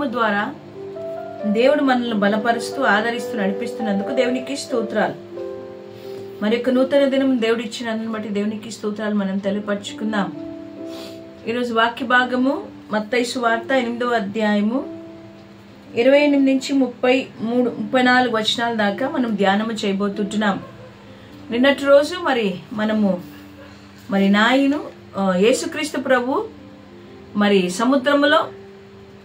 ద్వారా దేవుడు మనల్ని బలపరుస్తూ ఆదరిస్తూ నడిపిస్తున్నందుకు దేవునికి స్తోత్రాలు. మరి యొక్క నూతన దినం దేవుడు ఇచ్చినందుని బట్టి దేవునికి స్తోత్రాలు మనం తెలియపరుచుకుందాం. ఈరోజు వాక్య భాగము మత్తయి సువార్త 8వ అధ్యాయము 28 నుంచి 34 వచనాల దాకా మనం ధ్యానము చేయబోతుంటున్నాం. నిన్నటి రోజు మనము నాయను యేసుక్రీస్తు ప్రభు సముద్రములో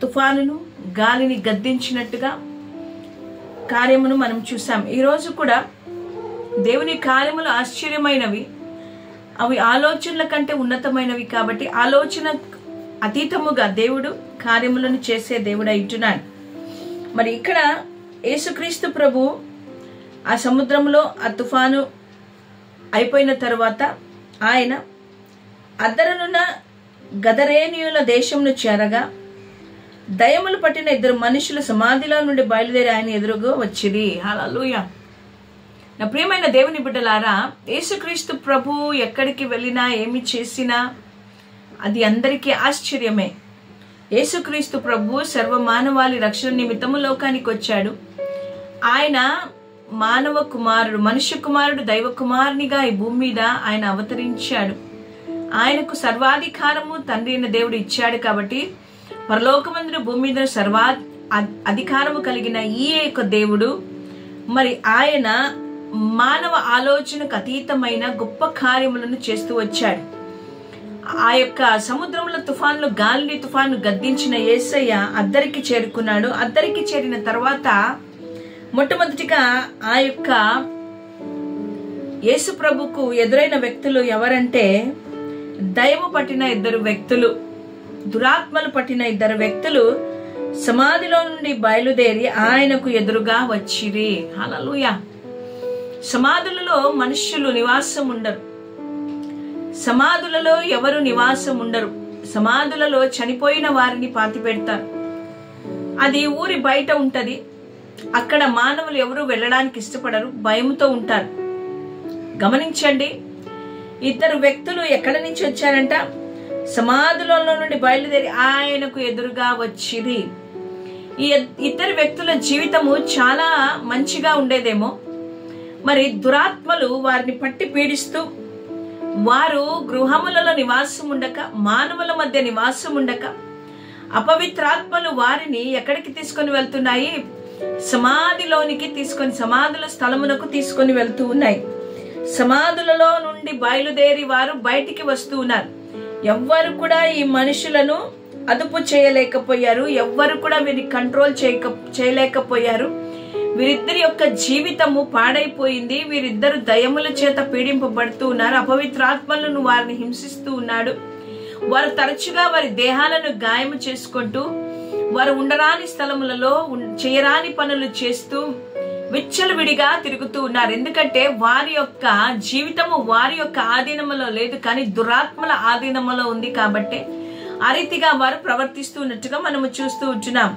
తుఫానును గాలిని గద్దించినట్టుగా కార్యమును మనం చూసాం. ఈరోజు కూడా దేవుని కార్యములు ఆశ్చర్యమైనవి, అవి ఆలోచనల కంటే ఉన్నతమైనవి. కాబట్టి ఆలోచన అతీతముగా దేవుడు కార్యములను చేసే దేవుడు అయితున్నాడు. ఇక్కడ యేసుక్రీస్తు ప్రభు ఆ సముద్రంలో ఆ తుఫాను అయిపోయిన తర్వాత ఆయన అద్దరనున్న గదరేనీయుల దేశంను చేరగా దయ్యములు పట్టిన 2 మనుషులు సమాధిలో నుండి బయలుదేరి ఆయన ఎదురుగా వచ్చిరి. హల్లెలూయా. నా ప్రియమైన దేవుని బిడ్డలారా, యేసుక్రీస్తు ప్రభు ఎక్కడికి వెళ్ళినా ఏమి చేసినా అది అందరికీ ఆశ్చర్యమే. యేసుక్రీస్తు ప్రభు సర్వ మానవాళి రక్షణ నిమిత్తము లోకానికి వచ్చాడు. ఆయన మానవ కుమారుడు, మనుష్య కుమారుడు, దైవ కుమారునిగా ఈ భూమి మీద ఆయన అవతరించాడు. ఆయనకు సర్వాధికారము తండ్రి అయిన దేవుడు ఇచ్చాడు. కాబట్టి పరలోకమందున భూమి మీద అధికారము కలిగిన ఈ యొక్క దేవుడు ఆయన మానవ ఆలోచనకు అతీతమైన గొప్ప కార్యములను చేస్తూ వచ్చాడు. ఆ యొక్క సముద్రంలో తుఫాన్లు గాలిని తుఫాను గద్దించిన యేసయ్య అద్దరికి చేరుకున్నాడు. అద్దరికి చేరిన తర్వాత మొట్టమొదటిగా ఆ యొక్క యేసు ప్రభుకు ఎదురైన వ్యక్తులు ఎవరంటే, దయ్యము పట్టిన 2 వ్యక్తులు, దురాత్మలు పట్టిన 2 వ్యక్తులు సమాధిలో నుండి బయలుదేరి ఆయనకు ఎదురుగా వచ్చిరి. హల్లెలూయా. సమాధులలో మనుష్యులు నివాసం ఉండరు. సమాధులలో ఎవరు నివాసం ఉండరు. సమాధులలో చనిపోయిన వారిని పాతి పెడతారు. అది ఊరి బయట ఉంటది. అక్కడ మానవులు ఎవరు వెళ్ళడానికి ఇష్టపడరు, భయంతో ఉంటారు. గమనించండి, 2 వ్యక్తులు ఎక్కడి నుంచి వచ్చారంట? సమాధులలో నుండి బయలుదేరి ఆయనకు ఎదురుగా వచ్చిరి. ఈ 2 వ్యక్తుల జీవితము చాలా మంచిగా ఉండేదేమో. దురాత్మలు వారిని పట్టి పీడిస్తూ, వారు గృహములలో నివాసం ఉండక, మానవుల మధ్య నివాసం ఉండక, అపవిత్రాత్మలు వారిని ఎక్కడికి తీసుకొని వెళ్తున్నాయి? సమాధిలోనికి సమాధుల స్థలమునకు తీసుకొని వెళ్తూ ఉన్నాయి. సమాధులలో నుండి బయలుదేరి వారు బయటికి వస్తూ ఉన్నారు. ఎవ్వరు కూడా ఈ మనుషులను అదుపు చేయలేకపోయారు. ఎవ్వరు కూడా వీరిని కంట్రోల్ చేయలేకపోయారు. వీరిద్దరి యొక్క జీవితము పాడైపోయింది. వీరిద్దరు దయ్యముల చేత పీడింపబడుతూ ఉన్నారు. అపవిత్రాత్మలను వారిని హింసిస్తూ ఉన్నాడు. వారు తరచుగా వారి దేహాలను గాయము చేసుకుంటూ, వారు ఉండరాని స్థలములలో చేయరాని పనులు చేస్తూ విచ్చలవిడిగా తిరుగుతూ ఉన్నారు. ఎందుకంటే వారి యొక్క జీవితము వారి యొక్క ఆధీనములో లేదు, కానీ దురాత్మల ఆధీనములో ఉంది. కాబట్టి ఆ రీతిగా వారు ప్రవర్తిస్తున్నట్టుగా మనము చూస్తూ ఉంటున్నాం.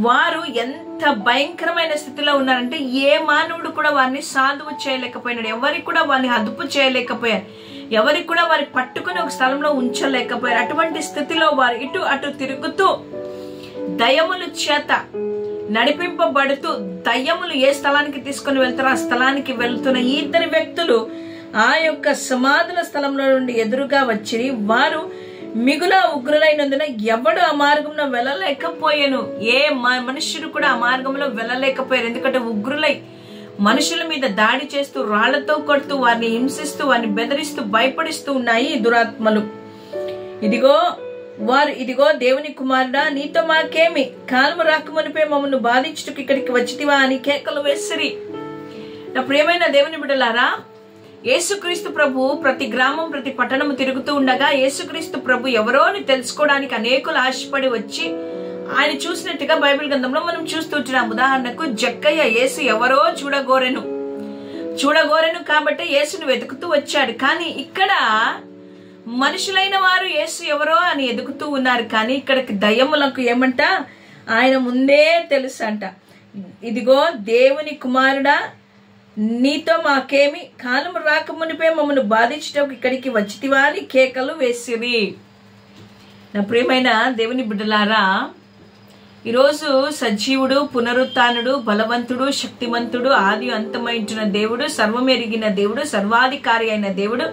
వారు ఎంత భయంకరమైన స్థితిలో ఉన్నారంటే, ఏ మానవుడు కూడా వారిని సాధువు చేయలేకపోయినాడు. ఎవరికి కూడా వారిని అదుపు చేయలేకపోయారు. ఎవరికి కూడా వారిని పట్టుకుని ఒక స్థలంలో ఉంచలేకపోయారు. అటువంటి స్థితిలో వారు ఇటు అటు తిరుగుతూ దయ్యముల చేత నడిపింపబడుతూ, దయ్యములు ఏ స్థలానికి తీసుకొని వెళ్తారో ఆ స్థలానికి వెళ్తున్న ఈ 2 వ్యక్తులు ఆ యొక్క సమాధుల స్థలంలో నుండి ఎదురుగా వచ్చి, వారు మిగుల ఉగ్రులైనందున ఎవడు ఆ మార్గంలో వెళ్ళలేకపోయాను. ఏ మనుష్యుడు కూడా ఆ మార్గంలో వెళ్ళలేకపోయారు. ఎందుకంటే ఉగ్రులై మనుషుల మీద దాడి చేస్తూ, రాళ్లతో కొడుతూ, వారిని హింసిస్తూ, వారిని బెదిరిస్తూ, భయపడిస్తూ ఉన్నాయి ఈ దురాత్మలు. ఇదిగో దేవుని కుమారుడా, నీతో మాకేమి? కాలము రాకమునిపే మమ్మల్ని బాధించుటకు ఇక్కడికి వచ్చితివా అని కేకలు వేసిరి. నా ప్రియమైన దేవుని బిడ్డలారా, యేసుక్రీస్తు ప్రభు ప్రతి గ్రామం, ప్రతి పట్టణము తిరుగుతూ ఉండగా, యేసుక్రీస్తు ప్రభు ఎవరో అని తెలుసుకోవడానికి అనేకులు ఆశపడి వచ్చి ఆయన చూసినట్టుగా బైబిల్ గ్రంథంలో మనం చూస్తుంటున్నాం. ఉదాహరణకు జక్కయ్య యేసు ఎవరో చూడగోరెను కాబట్టి యేసును వెతుకుతూ వచ్చాడు. కానీ ఇక్కడ మనుషులైన వారు యేసు ఎవరో అని ఎదుగుతూ ఉన్నారు. కానీ ఇక్కడికి దయ్యములకు ఏమంట? ఆయన ముందే తెలుసు అంట. ఇదిగో దేవుని కుమారుడా, నీతో మాకేమి? కాలము రాకమునిపే మమ్మల్ని బాధించటకు ఇక్కడికి వచ్చితివా అని కేకలు వేసిరి. నా ప్రియమైన దేవుని బిడ్డలారా, ఈరోజు సజీవుడు, పునరుత్థానుడు, బలవంతుడు, శక్తిమంతుడు, ఆది అంతమైంటున్న దేవుడు, సర్వమెరిగిన దేవుడు, సర్వాధికారి అయిన దేవుడు,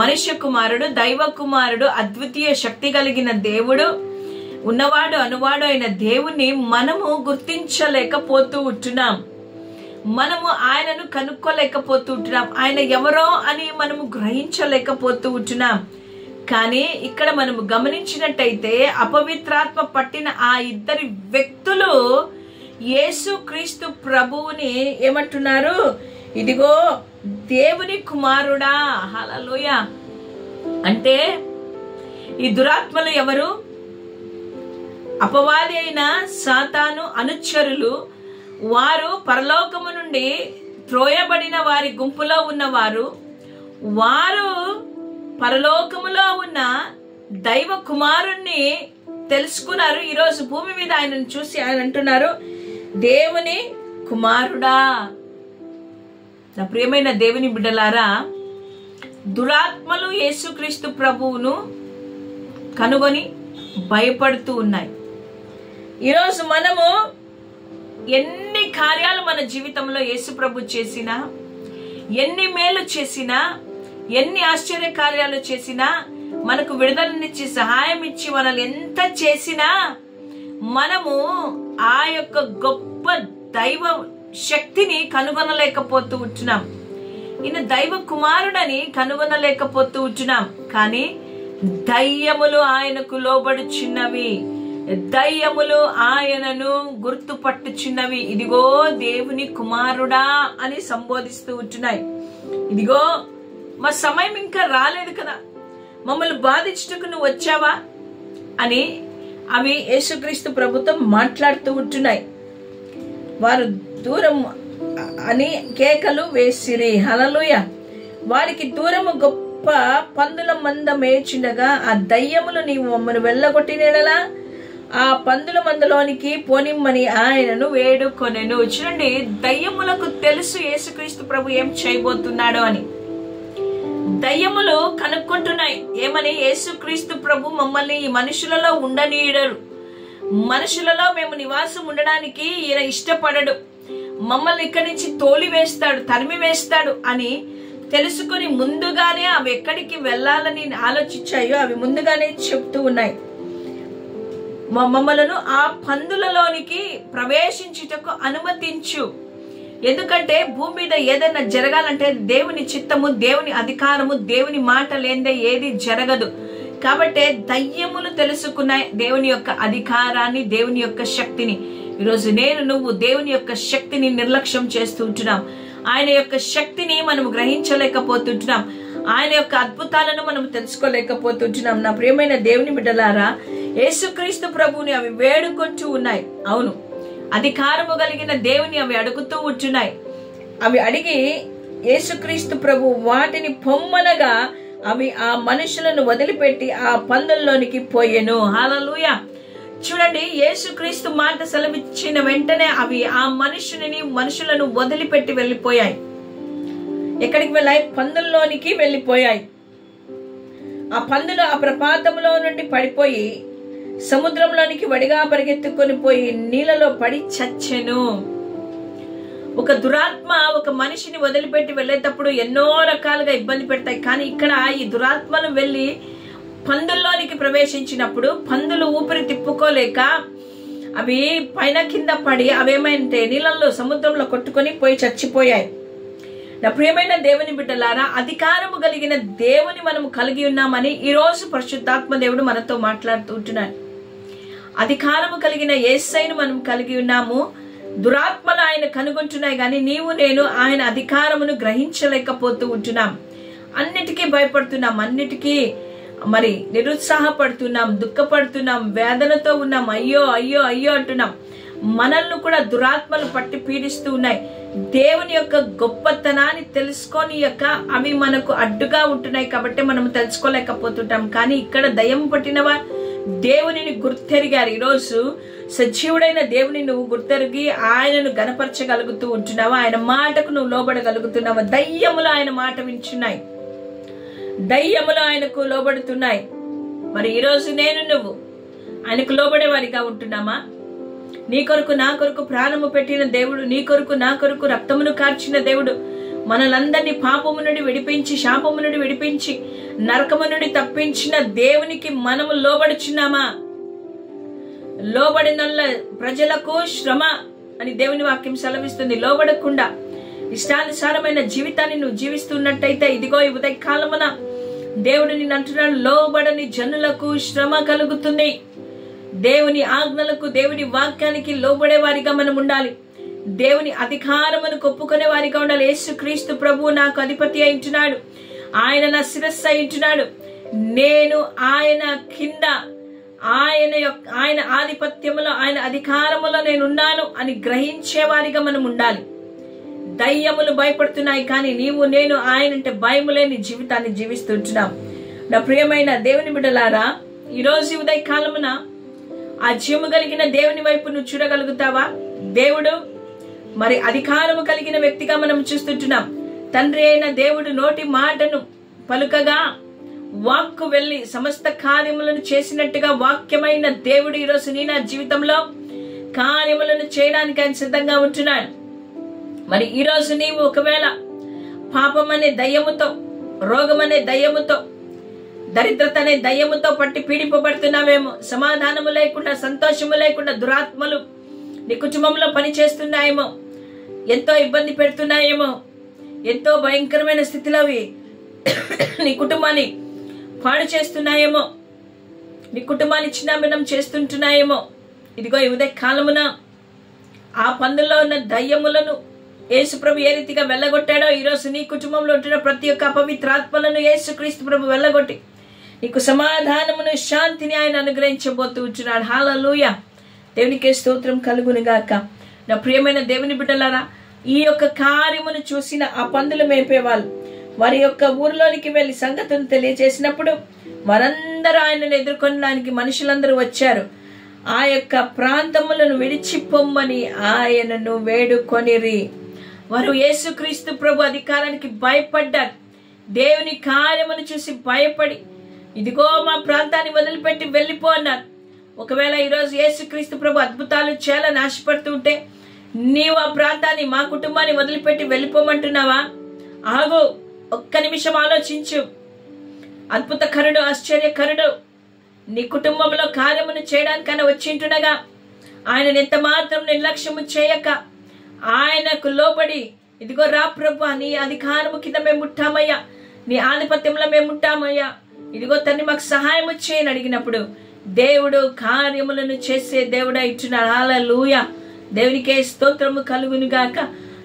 మనుష్య కుమారుడు, దైవ కుమారుడు, అద్వితీయ శక్తి కలిగిన దేవుడు, ఉన్నవాడు అనువాడు అయిన దేవుణ్ణి మనము గుర్తించలేకపోతూ ఉంటున్నాం. మనము ఆయనను కనుక్కోలేకపోతూ ఉంటున్నాం. ఆయన ఎవరో అని మనము గ్రహించలేకపోతూ ఉంటున్నాం. కానీ ఇక్కడ మనము గమనించినట్టయితే అపవిత్రాత్మ పట్టిన ఆ ఇద్దరి వ్యక్తులు యేసుక్రీస్తు ప్రభువుని ఏమంటున్నారు? ఇదిగో దేవుని కుమారుడా. హల్లెలూయా. అంటే ఈ దురాత్మలు ఎవరు? అపవాది అయిన సాతాను అనుచరులు. వారు పరలోకము నుండి త్రోయబడిన వారి గుంపులో ఉన్నవారు. వారు పరలోకములో ఉన్న దైవ కుమారుణ్ణి తెలుసుకున్నారు. ఈరోజు భూమి మీద ఆయనను చూసి ఆయన అంటున్నారు, దేవుని కుమారుడా. నా ప్రియమైన దేవుని బిడ్డలారా, దురాత్మలు యేసుక్రీస్తు ప్రభువును కనుగొని భయపడుతూ ఉన్నాయి. ఈరోజు మనము ఎన్ని కార్యాలు మన జీవితంలో యేసు ప్రభు చేసినా, ఎన్ని మేలు చేసినా, ఎన్ని ఆశ్చర్య కార్యాలు చేసినా, మనకు విడుదలనిచ్చి సహాయం ఇచ్చి మనల్ని ఎంత చేసినా మనము ఆ యొక్క గొప్ప దైవ శక్తిని కనుగొనలేకపోతూ ఉంటున్నాం. ఈయన దైవ కుమారుడని కనుగొనలేకపోతూ ఉంటున్నాం. కానీ దయ్యములు ఆయనకు లోబడుచున్నవి, దయ్యములు ఆయనను గుర్తుపట్టుచున్నవి. ఇదిగో దేవుని కుమారుడా అని సంబోధిస్తూ ఉంటున్నాయి. ఇదిగో మా సమయం ఇంకా రాలేదు కదా, మమ్మల్ని బాధించుటకు నువ్వు వచ్చావా అని అవి యేసుక్రీస్తు ప్రభుత్వం మాట్లాడుతూ ఉంటున్నాయి. వారు దూరం అని కేకలు వేసిరి. హల్లెలూయా. వారికి దూరము గొప్ప పందుల మంద మేచుండగా ఆ దయ్యములు నీవు మమ్మల్ని వెళ్ళగొట్టినలా ఆ పందుల మందలోనికి పోనిమ్మని ఆయనను వేడుకొనెను. చూడండి, దయ్యములకు తెలుసు యేసుక్రీస్తు ప్రభు ఏం చేయబోతున్నాడో అని. దయ్యములు కనుక్కుంటున్నాయి ఏమని? యేసుక్రీస్తు ప్రభు మమ్మల్ని ఈ మనుషులలో ఉండనీయడరు, మనుషులలో మేము నివాసం ఉండడానికి ఈయన ఇష్టపడడు, మమ్మల్ని ఇక్కడి నుంచి తోలి వేస్తాడు, తరిమి వేస్తాడు అని తెలుసుకుని ముందుగానే అవి ఎక్కడికి వెళ్ళాలని ఆలోచించాయో అవి ముందుగానే చెప్తూ ఉన్నాయి. మమ్మలను ఆ పందులలోనికి ప్రవేశించుటకు అనుమతించు. ఎందుకంటే భూమి మీద ఏదైనా జరగాలంటే దేవుని చిత్తము, దేవుని అధికారము, దేవుని మాట లేనిదే ఏది జరగదు. కాబట్టి దయ్యములు తెలుసుకున్నాయి దేవుని యొక్క అధికారాన్ని, దేవుని యొక్క శక్తిని. ఈరోజు నువ్వు దేవుని యొక్క శక్తిని నిర్లక్ష్యం చేస్తూ ఉంటున్నాం. ఆయన యొక్క శక్తిని మనం గ్రహించలేకపోతుంటున్నాం. ఆయన యొక్క అద్భుతాలను మనం తెలుసుకోలేకపోతుంటున్నాం. నా ప్రియమైన దేవుని బిడ్డలారా, యేసుక్రీస్తు ప్రభువుని అవి వేడుకుంటూ ఉన్నాయి. అవును, అధికారము కలిగిన దేవుని అవి అడుగుతూ ఉంటున్నాయి. అవి అడిగి యేసుక్రీస్తు ప్రభు వాటిని పొమ్మనగా అవి ఆ మనుషులను వదిలిపెట్టి ఆ పందుల్లోనికి పోయెను. హల్లెలూయా. చూడండి, యేసుక్రీస్తు మాట సెలవిచ్చిన వెంటనే అవి ఆ మనుషులను వదిలిపెట్టి వెళ్ళిపోయాయి. ఎక్కడికి వెళ్ళాయి? పందుల్లోనికి వెళ్ళిపోయాయి. ఆ పందులు ఆ ప్రపాతంలో నుండి పడిపోయి సముద్రంలోనికి వడిగా పరిగెత్తుకొని పోయి నీళ్ళలో పడి చచ్చెను. ఒక దురాత్మ ఒక మనిషిని వదిలిపెట్టి వెళ్ళేటప్పుడు ఎన్నో రకాలుగా ఇబ్బంది పెడతాయి. కానీ ఇక్కడ ఈ దురాత్మలు వెళ్ళి పందుల్లోనికి ప్రవేశించినప్పుడు పందులు ఊపిరి తిప్పుకోలేక అవి పైన కింద పడి అవేమైతే నీళ్ళల్లో సముద్రంలో కొట్టుకొని పోయి చచ్చిపోయాయి. నా ప్రియమైన దేవుని బిడ్డలారా, అధికారము కలిగిన దేవుని మనము కలిగి ఉన్నామని ఈ రోజు పరిశుద్ధాత్మ దేవుడు మనతో మాట్లాడుతూ ఉంటున్నాడు. అధికారము కలిగిన యేసయ్యను మనం కలిగి ఉన్నాము. దురాత్మలు ఆయన కనుగొంటున్నాయి కానీ నేను ఆయన అధికారమును గ్రహించలేకపోతూ ఉంటున్నాం. అన్నిటికీ భయపడుతున్నాం, అన్నిటికీ నిరుత్సాహపడుతున్నాం, దుఃఖపడుతున్నాం, వేదనతో ఉన్నాం. అయ్యో అయ్యో అయ్యో అంటున్నాం. మనల్ని కూడా దురాత్మలు పట్టి పీడిస్తూ ఉన్నాయి. దేవుని యొక్క గొప్పతనాన్ని తెలుసుకొని అవి మనకు అడ్డుగా ఉంటున్నాయి కాబట్టి మనం తెలుసుకోలేకపోతుంటాం. కానీ ఇక్కడ దయ్యం పట్టినవా దేవునిని గుర్తెరిగారు. ఈరోజు సజీవుడైన దేవుని నువ్వు గుర్తెరిగి ఆయనను గణపరచగలుగుతూ ఉంటున్నావా? ఆయన మాటకు నువ్వు లోబడగలుగుతున్నావా? దయ్యములు ఆయన మాట వింటున్నాయి, దయ్యములు ఆయనకు లోబడుతున్నాయి. మరి ఈరోజు నువ్వు ఆయనకు లోబడే వారిగా ఉంటున్నామా? నీ కొరకు నా కొరకు ప్రాణము పెట్టిన దేవుడు, నీ కొరకు నా కొరకు రక్తమును కార్చిన దేవుడు, మనలందరినీ పాపము నుండి విడిపించి, శాపము నుండి విడిపించి, నరకము నుండి తప్పించిన దేవునికి మనము లోబడుచున్నామా? లోబడిన ప్రజలకు శ్రమ అని దేవుని వాక్యం సెలవిస్తుంది. లోబడకుండా ఇష్టానుసారమైన జీవితాన్ని నువ్వు జీవిస్తున్నట్టయితే ఇదిగో ఈ ఉదయకాలమున దేవుడు నిన్ను అంటున్నాడు, లోబడని జనులకు శ్రమ కలుగుతుంది. దేవుని ఆజ్ఞలకు, దేవుని వాక్యానికి లోబడే వారిగా మనం ఉండాలి. దేవుని అధికారమును ఒప్పుకునే వారిగా ఉండాలి. యేసుక్రీస్తు ప్రభువు నాకు అధిపతి అయింటున్నాడు, ఆయన నా శిరస్సు అయింటున్నాడు, నేను ఆయన కింద, ఆయన ఆధిపత్యములో, ఆయన అధికారములో నేనున్నాను అని గ్రహించే వారిగా మనం ఉండాలి. దయ్యములు భయపడుతున్నాయి, కానీ నీవు నేను ఆయనంటే భయము లేని జీవితాన్ని జీవిస్తుంటున్నాం. నా ప్రియమైన దేవుని బిడ్డలారా, ఈరోజు ఉదయకాలమున ఆ జీవము కలిగిన దేవుని వైపు నువ్వు చూడగలుగుతావా? దేవుడు మరి అధికారము కలిగిన వ్యక్తిగా మనం చూస్తుంటున్నాం. తండ్రి అయిన దేవుడు నోటి మాటను పలుకగా వాక్కు వెళ్లి సమస్త కార్యములను చేసినట్టుగా వాక్యమైన దేవుడు ఈరోజు నీ నా జీవితంలో కార్యములను చేయడానికి ఆయన సిద్ధంగా ఉంటున్నాడు. మరి ఈరోజు నీవు ఒకవేళ పాపం అనే దయ్యముతో, రోగం అనే దయ్యముతో, దరిద్రత అనే దయ్యముతో పట్టి పీడింపబడుతున్నావేమో, సమాధానము లేకుండా, సంతోషము లేకుండా దురాత్మలు నీ కుటుంబంలో పనిచేస్తున్నాయేమో, ఎంతో ఇబ్బంది పెడుతున్నాయేమో, ఎంతో భయంకరమైన స్థితిలో నీ కుటుంబాన్ని పాడు చేస్తున్నాయేమో, నీ కుటుంబాన్ని చిన్నాభిన్నం చేస్తుంటున్నాయేమో, ఇదిగో ఈ ఉదయ కాలమున ఆ పందుల్లో ఉన్న దయ్యములను యేసుప్రభు ఏ రీతిగా వెళ్ళగొట్టాడో ఈరోజు నీ కుటుంబంలో ఉంటున్న ప్రతి ఒక్క అపవిత్రాత్మలను యేసుక్రీస్తు ప్రభు వెళ్ళగొట్టి నీకు సమాధానమును, శాంతిని ఆయన అనుగ్రహించబోతూ ఉంటున్నాడు. హల్లెలూయా, దేవునికే స్తోత్రం కలుగును గాక. నా ప్రియమైన దేవుని బిడ్డలారా, ఈ యొక్క కార్యమును చూసిన ఆ పందులు మేపేవాళ్ళు వారి యొక్క ఊర్లోనికి వెళ్లి సంగతులను తెలియజేసినప్పుడు వారందరూ ఆయనను ఎదుర్కొనడానికి మనుషులందరూ వచ్చారు. ఆ యొక్క ప్రాంతములను విడిచిపోమ్మని ఆయనను వేడుకొనిరి. వారు యేసుక్రీస్తు ప్రభు అధికారానికి భయపడ్డారు. దేవుని కార్యమును చూసి భయపడి ఇదిగో మా ప్రాంతాన్ని వదిలిపెట్టి వెళ్ళిపో అన్నారు. ఒకవేళ ఈరోజు యేసుక్రీస్తు ప్రభు అద్భుతాలు చేయాలని ఆశపడుతూ ఉంటే నీవు ఆ ప్రాంతాన్ని, మా కుటుంబాన్ని వదిలిపెట్టి వెళ్ళిపోమంటున్నావా? ఆగు, ఒక్క నిమిషం ఆలోచించు. అద్భుతకరుడు, ఆశ్చర్యకరుడు నీ కుటుంబంలో కార్యమును చేయడానికైనా వచ్చింటుండగా ఆయనను ఎంత మాత్రం నిర్లక్ష్యము చేయక ఆయనకు లోబడి ఇదిగో రా ప్రభు, నీ అధికారము కింద మేము ఉంటామయ్యా, నీ ఆధిపత్యంలో మేము ఉంటామయ్యా, ఇదిగో తండ్రి మాకు సహాయం చేయని అడిగినప్పుడు దేవుడు కార్యములను చేసే దేవుడా ఇచ్చున్నాడు. హల్లెలూయా, దేవునికే స్తోత్రము కలుగును గాక.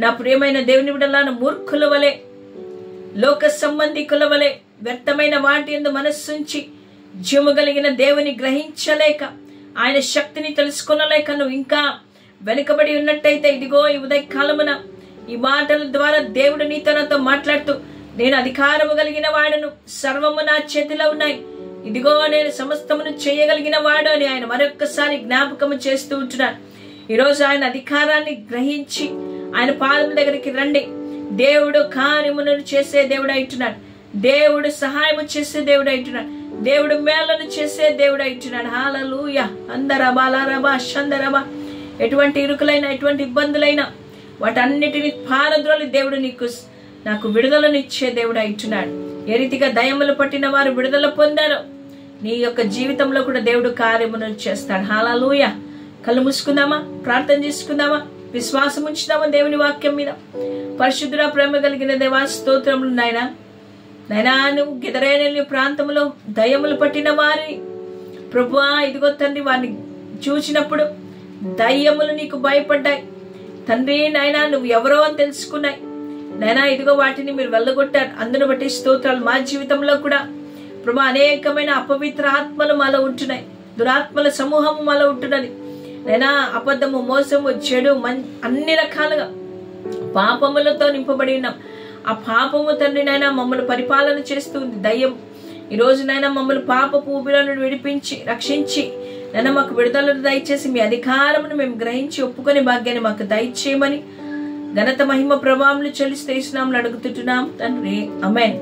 నా ప్రియమైన దేవుని బిడ్డలారా, మూర్ఖుల వలె, లోక సంబంధికుల వలె వ్యర్థమైన వాటి యందు మనస్సుంచి జీవము కలిగిన దేవుని గ్రహించలేక, ఆయన శక్తిని తెలుసుకొనలేక నువ్వు ఇంకా వెనుకబడి ఉన్నట్టయితే ఇదిగో ఈ ఉదయ కాలమున ఈ మాటల ద్వారా దేవుడు నీతో నాతో మాట్లాడుతూ, నేను అధికారము కలిగిన వాడును, సర్వము నా చేతిలో ఉన్నాయి, ఇదిగో నేను సమస్తమును చేయగలిగిన వాడు అని ఆయన మరొక్కసారి జ్ఞాపకము చేస్తూ ఉంటున్నాడు. ఈరోజు ఆయన అధికారాన్ని గ్రహించి ఆయన పాదం దగ్గరికి రండి. దేవుడు కార్యమును చేసే దేవుడు అంటున్నాడు, దేవుడు సహాయము చేసే దేవుడు అంటున్నాడు, దేవుడు మేలను చేసే దేవుడు అంటున్నాడు. హల్లెలూయా, అందరబా లారబా షందరబా. ఎటువంటి ఇరుకులైనా, ఎటువంటి ఇబ్బందులైనా వాటన్నిటిని పారద్రోలి దేవుడు నాకు విడుదలనిచ్చే దేవుడు అంటున్నాడు. ఏ రీతిగా దయ్యములు పట్టిన వారు విడుదల పొందారో నీ యొక్క జీవితంలో కూడా దేవుడు కార్యమును చేస్తాడు. హల్లెలూయా. కళ్ళు మూసుకుందామా, ప్రార్థన చేసుకుందామా, విశ్వాసం ఉంచుదామా దేవుని వాక్యం మీద. పరిశుద్ధుడా, ప్రేమ కలిగిన దేవా, స్తోత్రములు నాయనా. నాయనా, నువ్వు గెదరేనెల్లి ప్రాంతంలో దయ్యములు పట్టిన వారి ప్రభువా ఇదిగో తండ్రి, వారిని చూసినప్పుడు దయ్యములు నీకు భయపడ్డాయి తండ్రి. నాయనా, నువ్వు ఎవరో అని తెలుసుకున్నాయి నాయనా. ఇదిగో వాటిని మీరు వెళ్ళగొట్టారు. అందును బట్టి స్తోత్రాలు. మా జీవితంలో కూడా ప్రభు అనేకమైన అపవిత్ర ఆత్మలు మాలో ఉంటున్నాయి, దురాత్మల సమూహము మాలో ఉంటున్నది నైనా. అబద్ధము, మోసము, చెడు, అన్ని రకాలుగా పాపములతో నింపబడి ఉన్నాం. ఆ పాపము తండ్రి నైనా మమ్మల్ని పరిపాలన చేస్తుంది దయ్యం. ఈ రోజు నైనా మమ్మల్ని పాపపు ఊబిలో నుండి విడిపించి రక్షించి నైనా మాకు విడుదలను దయచేసి మీ అధికారమును మేము గ్రహించి ఒప్పుకొని భాగ్యాన్ని మాకు దయచేయమని ఘనత, మహిమ, ప్రభావములు చెల్లిస్తూ యేసు నామములో అడుగుతుంటున్నాం తండ్రి. ఆమేన్.